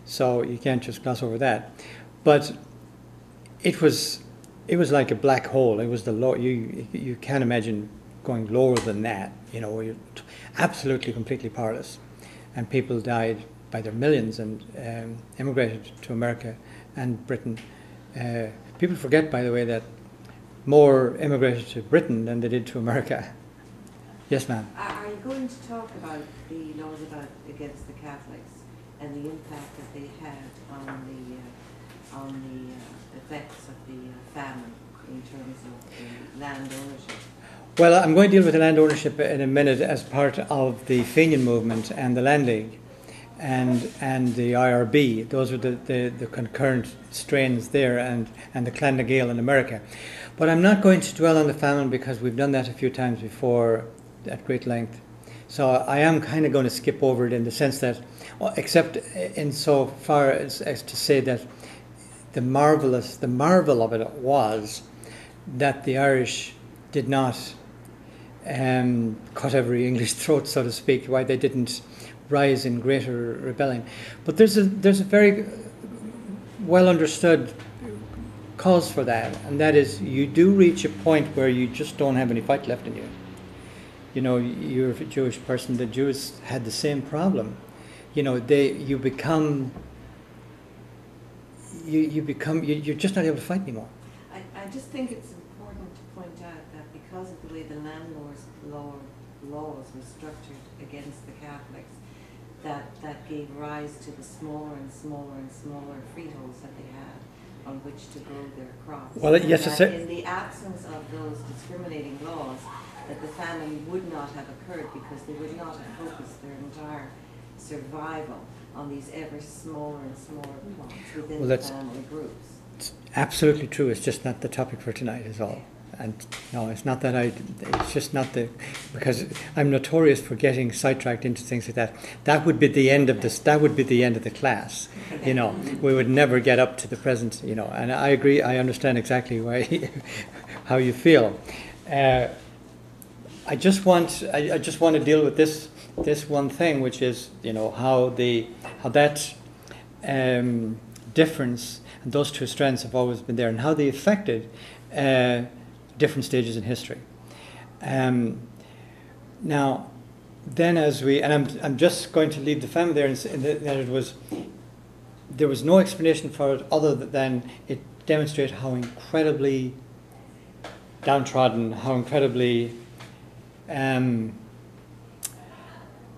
So you can't just gloss over that. But it was like a black hole. It was the low. You can't imagine going lower than that. You know, where you're absolutely completely powerless, and people died by their millions and immigrated to America and Britain. People forget, by the way, that more immigrated to Britain than they did to America. Yes, ma'am. Are you going to talk about the laws against the Catholics and the impact that they had on the effects of the famine in terms of the land ownership? Well, I'm going to deal with the land ownership in a minute as part of the Fenian movement and the Land League and the IRB. Those are the concurrent strains there, and the Clan na Gael in America. But I'm not going to dwell on the famine because we've done that a few times before at great length. So I am kind of going to skip over it in the sense that, except in so far as to say that the marvel of it was that the Irish did not cut every English throat, so to speak, why they didn't rise in greater rebellion. But there's a very well understood cause for that, and that is you do reach a point where you just don't have any fight left in you. You know, you're a Jewish person. The Jews had the same problem. You know, you're just not able to fight anymore. I just think it's important to point out that because of the way the landlords' laws were structured against the Catholics, that gave rise to the smaller and smaller and smaller freeholds that they had on which to grow their crops. Well, yes, it's in the absence of those discriminating laws, that the famine would not have occurred because they would not have focused their entire survival on these ever smaller and smaller plots within the family groups. It's absolutely true. It's just not the topic for tonight is all. And no, it's not that it's just not because I'm notorious for getting sidetracked into things like that. That would be the end of this. That would be the end of the class. You know, we would never get up to the present. You know, and I agree. I understand exactly why, how you feel. I just want to deal with this one thing, which is, you know, how that difference and those two strands have always been there, and how they affected different stages in history. Now, then I'm just going to leave the family there, and that there was no explanation for it other than it demonstrated how incredibly downtrodden, how incredibly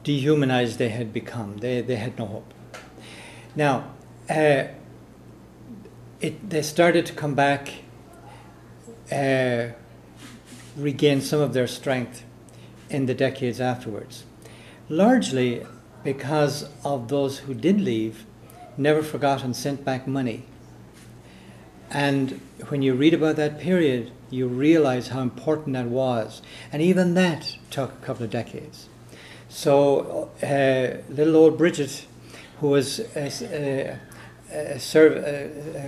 dehumanized they had become. They had no hope. Now, they started to come back, regain some of their strength in the decades afterwards, largely because of those who did leave never forgot and sent back money. And when you read about that period, you realize how important that was. And even that took a couple of decades. So little old Bridget, who was a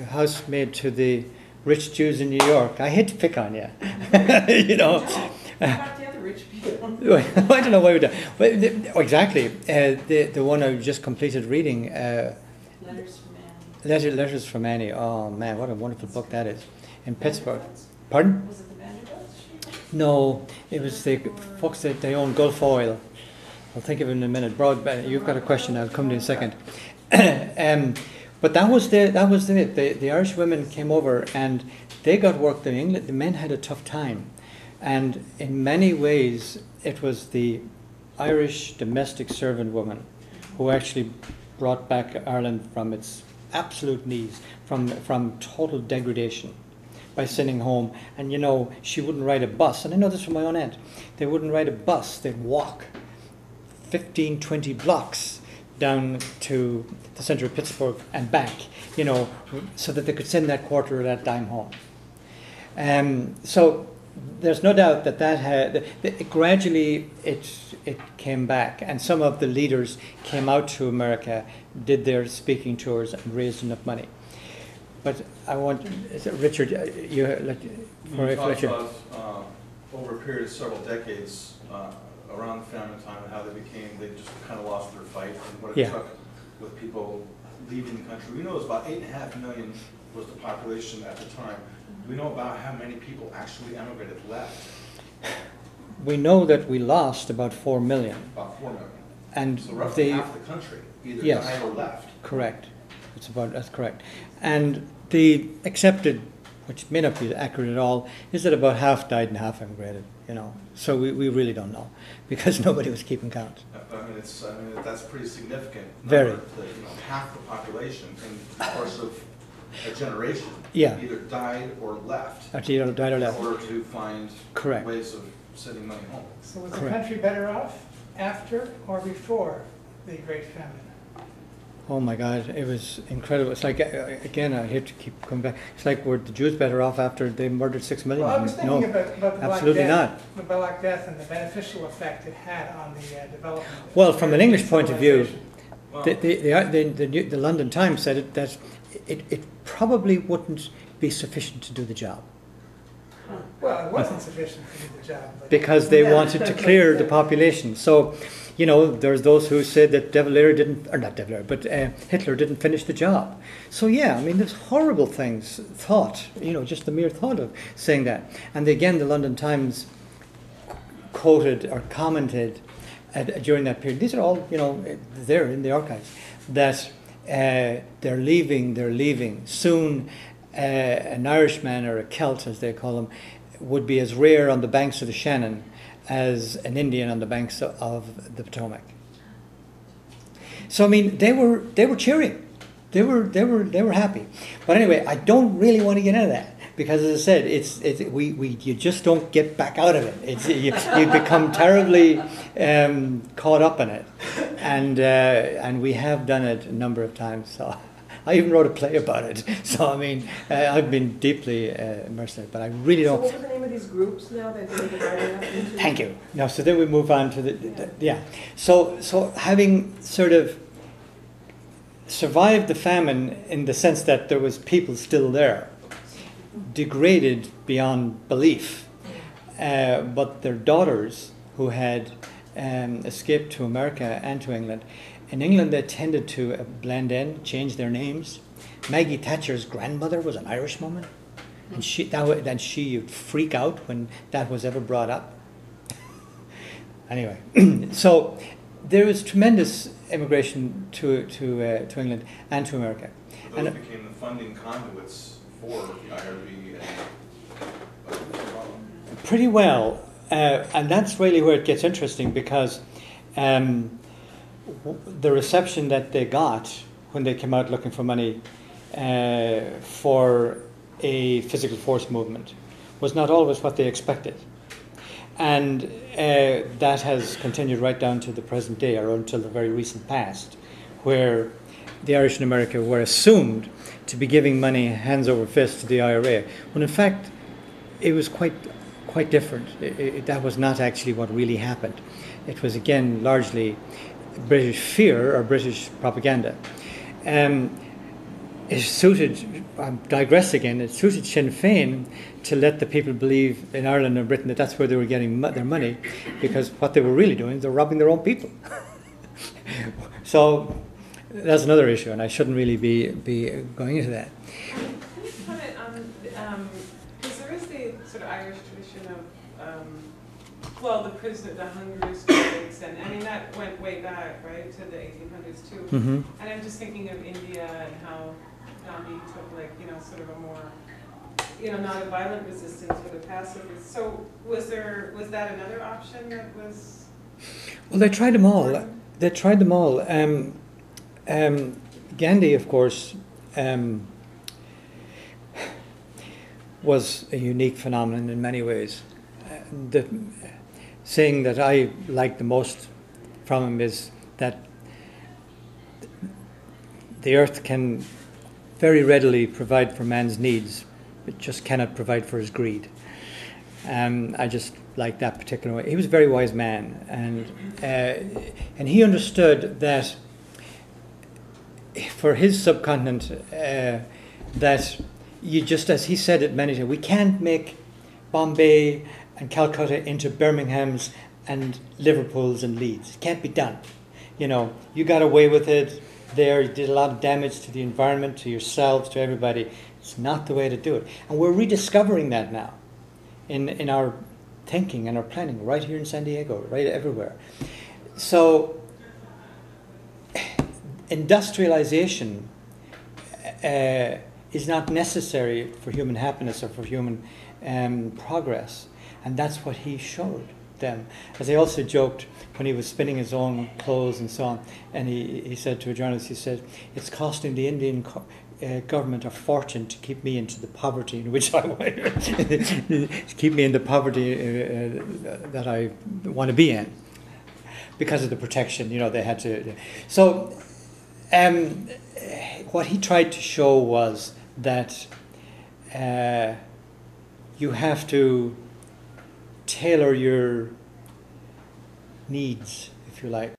housemaid to the rich Jews in New York. I hate to pick on you. You know. What about the other rich people? I don't know why we do. But exactly. The one I just completed reading. Letters from Annie. Letters from Annie. Oh man, what a wonderful book that is. In Pittsburgh. Pardon? Was it the Vanderbilts? No, it was the folks that they own Gulf Oil. I'll think of it in a minute. You've got a question. I'll come to you in a second. But that was it. The Irish women came over and they got work. The men had a tough time, and in many ways it was the Irish domestic servant woman who actually brought back Ireland from its absolute knees, from total degradation, by sending home. And you know, she wouldn't ride a bus, and I know this from my own aunt. They wouldn't ride a bus. They'd walk 15, 20 blocks down to the center of Pittsburgh and back, you know, so that they could send that quarter or that dime home. So there's no doubt that gradually it came back, and some of the leaders came out to America, did their speaking tours, and raised enough money. But I want Richard, for Richard. Over a period of several decades, around the famine time, and how they just kind of lost their fight, and what it took with people leaving the country? We know it was about 8.5 million was the population at the time. Do we know about how many people actually emigrated left? We know that we lost about 4 million. About 4 million. And so roughly half the country either died or left. Correct. That's correct. And the accepted, which may not be accurate at all, is that about half died and half emigrated. You know, so we really don't know because nobody was keeping count. I mean, that's pretty significant. Very. Half the population in the course of a generation either died or left. Either died or left. In order to find ways of sending money home. So was the country better off after or before the Great Famine? Oh my God, it was incredible. It's like, again, I hate to keep coming back. It's like, were the Jews better off after they murdered 6 million? Well, I was thinking about the absolutely Black Death, not. the Black Death and the beneficial effect it had on the development. Well, from an English point of view, the London Times said that it probably wouldn't be sufficient to do the job. Well, it wasn't sufficient to do the job. Because they wanted to clear the population. So, you know, there's those who said that Hitler didn't finish the job. So yeah, I mean, there's horrible things thought, you know, just the mere thought of saying that. And again, the London Times quoted or commented during that period, these are all, you know, there in the archives, that they're leaving. Soon an Irishman or a Celt, as they call them, would be as rare on the banks of the Shannon as an Indian on the banks of the Potomac. So I mean, they were cheering, they were happy. But anyway, I don't really want to get into that because, as I said, you just don't get back out of it. You become terribly caught up in it, and we have done it a number of times. So I even wrote a play about it. So I mean, I've been deeply immersed in it, but I really don't. So what were the name of these groups now that they're divided up into? Thank you. No, so then we move on to the So having sort of survived the famine in the sense that there was people still there, degraded beyond belief, but their daughters who had escaped to America and to England. In England, they tended to blend in, change their names. Maggie Thatcher's grandmother was an Irish woman, and she would freak out when that was ever brought up. Anyway, so there was tremendous immigration to England and to America. Those became the funding conduits for the IRB and pretty well, and that's really where it gets interesting because. The reception that they got when they came out looking for money for a physical force movement was not always what they expected. And that has continued right down to the present day, or until the very recent past, where the Irish in America were assumed to be giving money hands over fist to the IRA, when in fact it was quite different. That was not actually what really happened. It was, again, largely British fear or British propaganda. It suited, I digress again, it suited Sinn Féin to let the people believe in Ireland and Britain that that's where they were getting their money, because what they were really doing is they're robbing their own people. So that's another issue, and I shouldn't really be going into that. Can you comment on, because there is the sort of Irish tradition of, well, the hunger strikes, and I mean that went way back, right, to the 1800s too. Mm-hmm. And I'm just thinking of India and how Gandhi took, like, you know, sort of a more, you know, not a violent resistance but a passive. So was that another option that was? Well, they tried them all. They tried them all. Gandhi, of course, was a unique phenomenon in many ways. The saying that I like the most from him is that the earth can very readily provide for man's needs, but just cannot provide for his greed. I just like that particular way. He was a very wise man, and he understood that for his subcontinent, that you just, as he said it many times, we can't make Bombay and Calcutta into Birminghams and Liverpools and Leeds. It can't be done. You know, you got away with it there. You did a lot of damage to the environment, to yourselves, to everybody. It's not the way to do it. And we're rediscovering that now in our thinking and our planning, right here in San Diego, right everywhere. So industrialization is not necessary for human happiness or for human progress. And that's what he showed them. As he also joked when he was spinning his own clothes and so on, and he said to a journalist, he said, it's costing the Indian government a fortune to keep me into the poverty in which I want to keep me in the poverty that I want to be in, because of the protection, they had to. So what he tried to show was that you have to tailor your needs, if you like.